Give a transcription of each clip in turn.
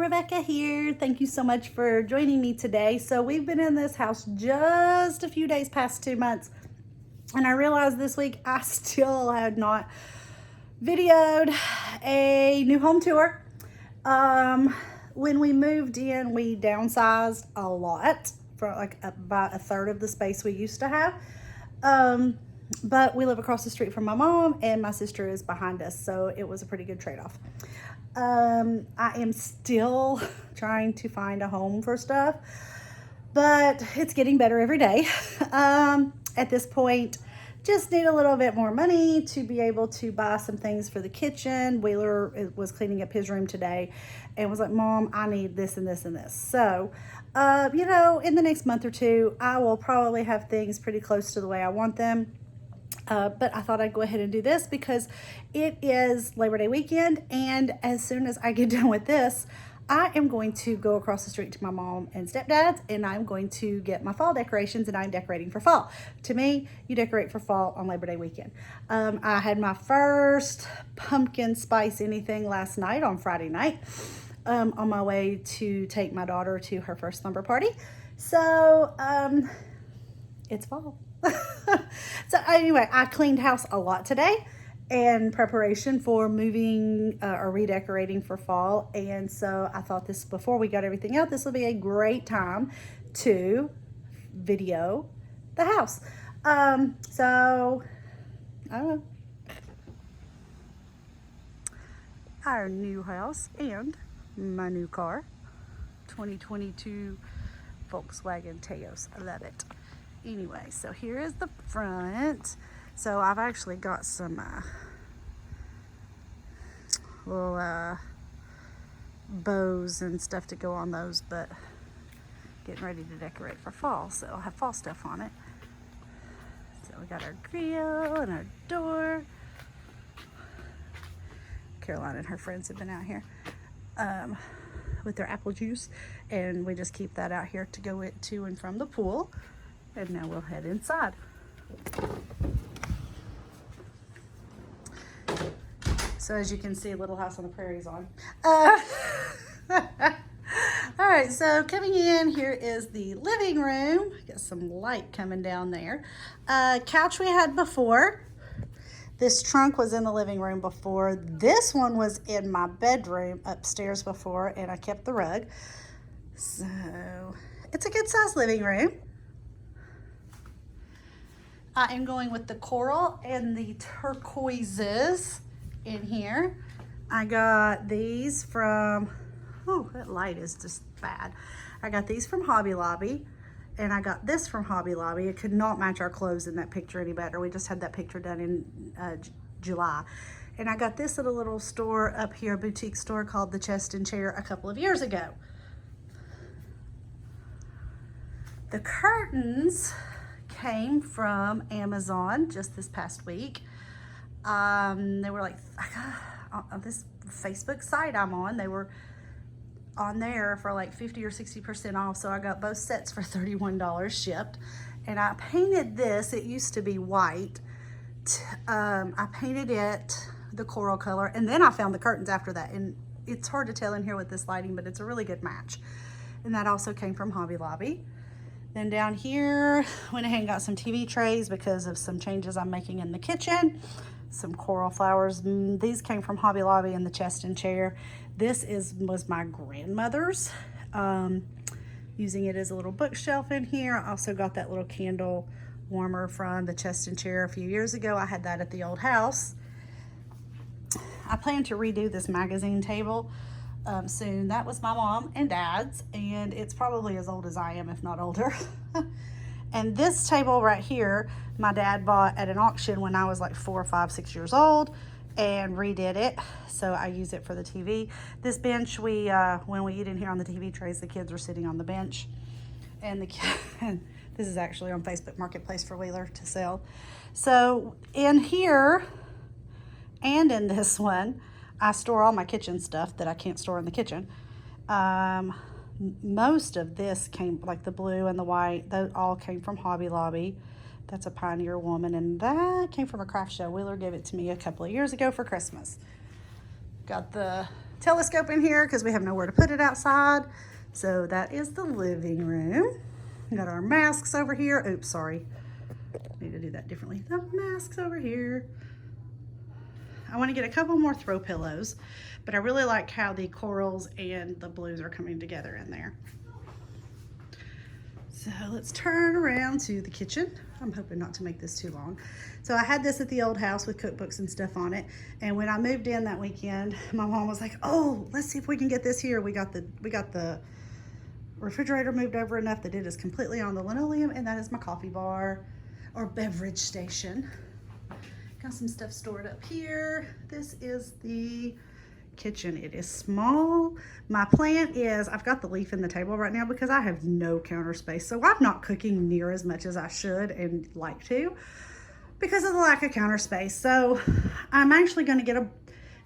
Rebecca here. Thank you so much for joining me today. So we've been in this house just a few days past 2 months, and I realized this week I still had not videoed a new home tour. When we moved in, we downsized a lot, for like about a third of the space we used to have. But we live across the street from my mom, and my sister is behind us, so it was a pretty good trade-off. I am still trying to find a home for stuff, but it's getting better every day. At this point, just need a little bit more money to be able to buy some things for the kitchen. Wheeler was cleaning up his room today and was like, Mom, I need this and this and this. So, you know, in the next month or two, I will probably have things pretty close to the way I want them. But I thought I'd go ahead and do this because it is Labor Day weekend, and as soon as I get done with this, I am going to go across the street to my mom and stepdad's, and I'm going to get my fall decorations, and I'm decorating for fall. To me, you decorate for fall on Labor Day weekend. I had my first pumpkin spice anything last night on Friday night, on my way to take my daughter to her first slumber party. So, it's fall. So anyway, I cleaned house a lot today in preparation for moving or redecorating for fall, and so I thought this, before we got everything out, this will be a great time to video the house. So I don't know, our new house and my new car, 2022 Volkswagen Taos. I love it. Anyway, so here is the front. So I've actually got some little bows and stuff to go on those, but getting ready to decorate for fall, so I'll have fall stuff on it. So we got our grill and our door. Caroline and her friends have been out here with their apple juice, and we just keep that out here to go to and from the pool. And now we'll head inside. So as you can see, Little House on the Prairie's on. All right, so coming in, here is the living room. Got some light coming down there. Couch we had before. This trunk was in the living room before. This one was in my bedroom upstairs before, and I kept the rug. So it's a good sized living room. I am going with the coral and the turquoises in here. I got these from, oh, that light is just bad. I got these from Hobby Lobby, and I got this from Hobby Lobby. It could not match our clothes in that picture any better. We just had that picture done in July. And I got this at a little store up here, a boutique store called The Chest and Chair, a couple of years ago. The curtains came from Amazon just this past week. They were like, on this Facebook site I'm on, they were on there for like 50 or 60% off. So I got both sets for $31 shipped. And I painted this, it used to be white. I painted it the coral color, and then I found the curtains after that. And it's hard to tell in here with this lighting, but it's a really good match. And that also came from Hobby Lobby. Then down here, went ahead and got some TV trays because of some changes I'm making in the kitchen. Some coral flowers. These came from Hobby Lobby in the chest and chair. This was my grandmother's. Using it as a little bookshelf in here. I also got that little candle warmer from the chest and chair a few years ago. I had that at the old house. I plan to redo this magazine table soon. That was my mom and dad's, and it's probably as old as I am, if not older. And this table right here, my dad bought at an auction when I was like 4, 5, 6 years old, and redid it, so I use it for the TV. This bench, when we eat in here on the TV trays, the kids are sitting on the bench, and this is actually on Facebook Marketplace for Wheeler to sell. So in here and in this one, I store all my kitchen stuff that I can't store in the kitchen. Most of this came, like the blue and the white, those all came from Hobby Lobby. That's a Pioneer Woman, and that came from a craft show. Wheeler gave it to me a couple of years ago for Christmas. Got the telescope in here because we have nowhere to put it outside. So that is the living room. We got our masks over here. Oops, sorry. Need to do that differently. The masks over here. I want to get a couple more throw pillows, but I really like how the corals and the blues are coming together in there. So let's turn around to the kitchen. I'm hoping not to make this too long. So I had this at the old house with cookbooks and stuff on it. And when I moved in that weekend, my mom was like, oh, let's see if we can get this here. We got the refrigerator moved over enough that it is completely on the linoleum, and that is my coffee bar or beverage station. Got some stuff stored up here. This is the kitchen. It is small. My plan is, I've got the leaf in the table right now because I have no counter space. So I'm not cooking near as much as I should and like to because of the lack of counter space. So I'm actually going to get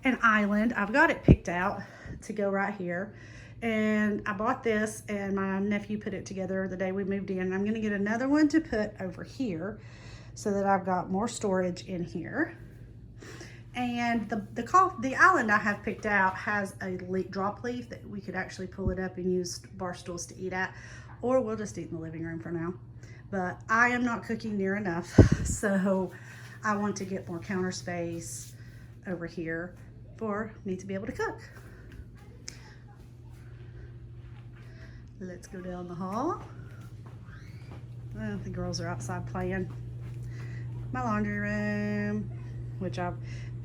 an island. I've got it picked out to go right here. And I bought this and my nephew put it together the day we moved in. I'm going to get another one to put over here so that I've got more storage in here. And the island I have picked out has a drop leaf that we could actually pull it up and use bar stools to eat at, or we'll just eat in the living room for now. But I am not cooking near enough, so I want to get more counter space over here for me to be able to cook. Let's go down the hall. Well, the girls are outside playing. My laundry room, which I've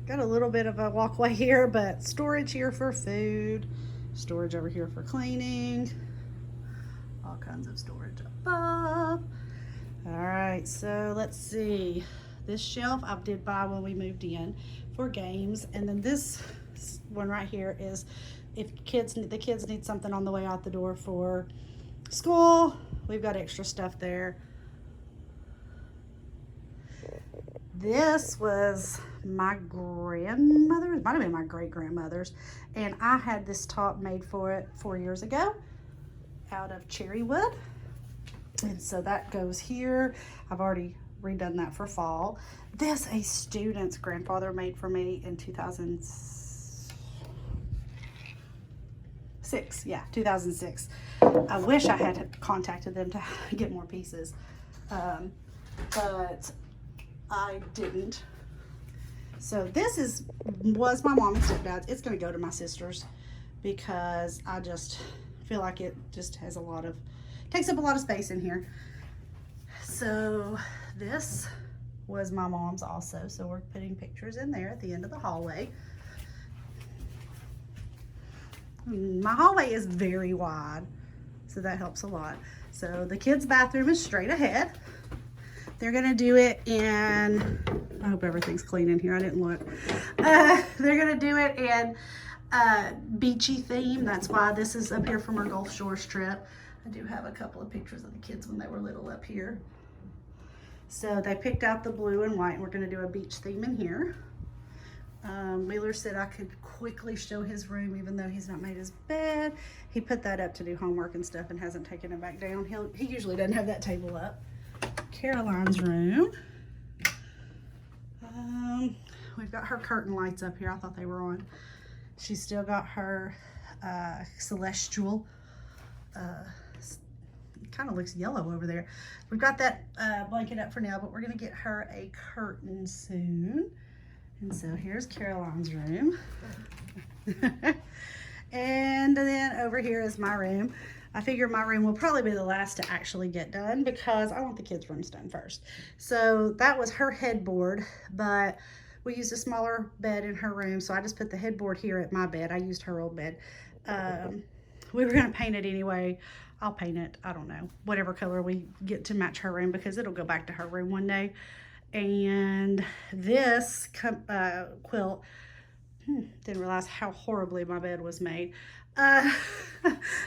got a little bit of a walkway here, but storage here for food, storage over here for cleaning, all kinds of storage above. All right, so let's see. This shelf I did buy when we moved in for games, and then this one right here is if the kids need something on the way out the door for school. We've got extra stuff there. This was my grandmother's, it might have been my great-grandmother's, and I had this top made for it 4 years ago out of cherry wood. And so that goes here. I've already redone that for fall. This a student's grandfather made for me in 2006. Yeah, 2006. I wish I had contacted them to get more pieces, but I didn't. So this was my mom and stepdad's. It's going to go to my sister's because I just feel like it just has takes up a lot of space in here. So this was my mom's also. So we're putting pictures in there at the end of the hallway. My hallway is very wide, so that helps a lot. So the kids' bathroom is straight ahead. They're gonna do it in, I hope everything's clean in here, I didn't look. They're gonna do it in beachy theme. That's why this is up here from our Gulf Shores trip. I do have a couple of pictures of the kids when they were little up here. So they picked out the blue and white, and we're gonna do a beach theme in here. Wheeler said I could quickly show his room even though he's not made his bed. He put that up to do homework and stuff and hasn't taken it back down. He usually doesn't have that table up. Caroline's room. We've got her curtain lights up here. I thought they were on. She's still got her celestial, it kind of looks yellow over there. We've got that blanket up for now, but we're gonna get her a curtain soon. And so here's Caroline's room. And then over here is my room. I figure my room will probably be the last to actually get done because I want the kids' rooms done first. So that was her headboard, but we used a smaller bed in her room, so I just put the headboard here at my bed. I used her old bed. We were gonna paint it anyway. I'll paint it, I don't know, whatever color we get to match her room because it'll go back to her room one day. And this quilt, didn't realize how horribly my bed was made.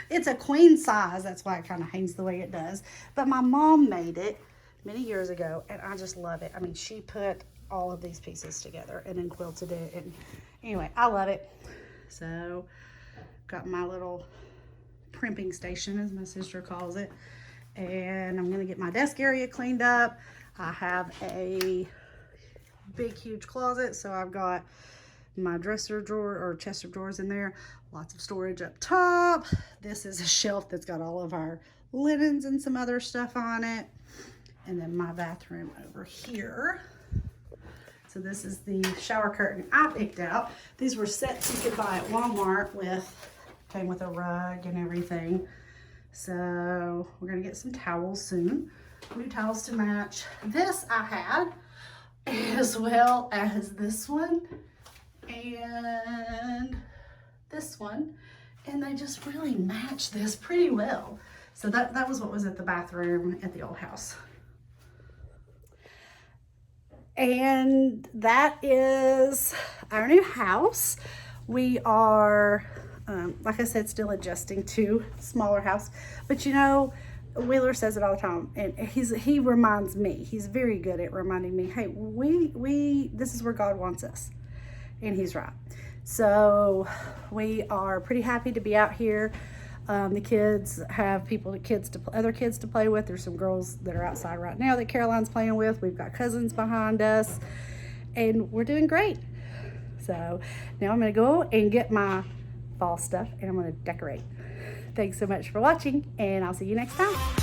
It's a queen size, that's why it kind of hangs the way it does. But my mom made it many years ago, and I just love it. I mean, she put all of these pieces together and then quilted it. And anyway, I love it. So, got my little primping station, as my sister calls it. And I'm going to get my desk area cleaned up. I have a big, huge closet, so I've got my dresser drawer or chest of drawers in there. Lots of storage up top. This is a shelf that's got all of our linens and some other stuff on it. And then my bathroom over here. So this is the shower curtain I picked out. These were sets you could buy at Walmart came with a rug and everything. So we're gonna get some towels soon. New towels to match. This I had, as well as this one and this one. And they just really match this pretty well. So that was what was at the bathroom at the old house. And that is our new house. We are, like I said, still adjusting to smaller house. But you know, Wheeler says it all the time, and he reminds me. He's very good at reminding me, hey, this is where God wants us. And he's right. So we are pretty happy to be out here. The kids have other kids to play with. There's some girls that are outside right now that Caroline's playing with. We've got cousins behind us, and we're doing great. So now I'm going to go and get my fall stuff, and I'm going to decorate. Thanks so much for watching, and I'll see you next time.